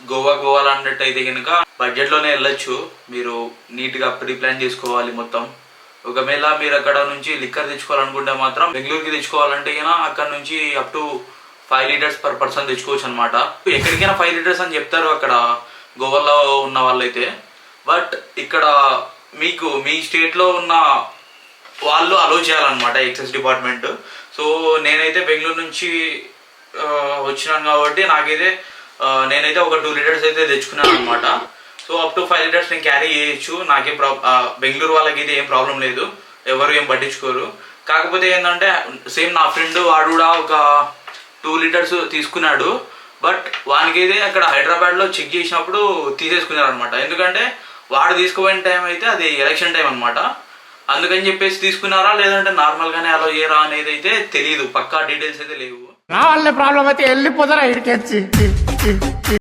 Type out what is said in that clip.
గోవా గోవాలో అన్నట్టు అయితే కనుక బడ్జెట్లోనే వెళ్ళొచ్చు. మీరు నీట్గా ప్రీ ప్లాన్ చేసుకోవాలి మొత్తం. ఒకవేళ మీరు అక్కడ నుంచి లిక్కర్ తెచ్చుకోవాలనుకుంటే మాత్రం బెంగళూరుకి తెచ్చుకోవాలంటే కనుక అక్కడ నుంచి up to 5 litres per person తెచ్చుకోవచ్చు అనమాట. ఎక్కడికైనా 5 లీటర్స్ అని చెప్తారు అక్కడ గోవాలో ఉన్న వాళ్ళైతే. బట్ ఇక్కడ మీకు మీ స్టేట్లో ఉన్న వాళ్ళు అలో చేయాలన్నమాట ఎక్సైజ్ డిపార్ట్మెంట్. సో నేనైతే బెంగళూరు నుంచి వచ్చినాను కాబట్టి నేనైతే ఒక 2 లీటర్స్ అయితే తెచ్చుకున్నాను అనమాట. సో అప్ టు 5 లీటర్స్ నేను క్యారీ చేయొచ్చు. నాకేం బెంగళూరు వాళ్ళకి అయితే ఏం ప్రాబ్లం లేదు, ఎవరు ఏం పట్టించుకోరు. కాకపోతే ఏంటంటే సేమ్ నా ఫ్రెండ్ వాడు కూడా ఒక 2 లీటర్స్ తీసుకున్నాడు. బట్ వానికైతే అక్కడ హైదరాబాద్లో చెక్ చేసినప్పుడు తీసేసుకున్నారు అనమాట. ఎందుకంటే వాడు తీసుకుపోయిన టైం అయితే అది ఎలక్షన్ టైం అనమాట. అందుకని చెప్పేసి తీసుకున్నారా లేదంటే నార్మల్గానే అలో చేయరా అనేది అయితే తెలియదు, పక్కా డీటెయిల్స్ అయితే లేవు. నా వల్లే ప్రాబ్లం అయితే వెళ్ళిపోతారా ఇక్కడికి.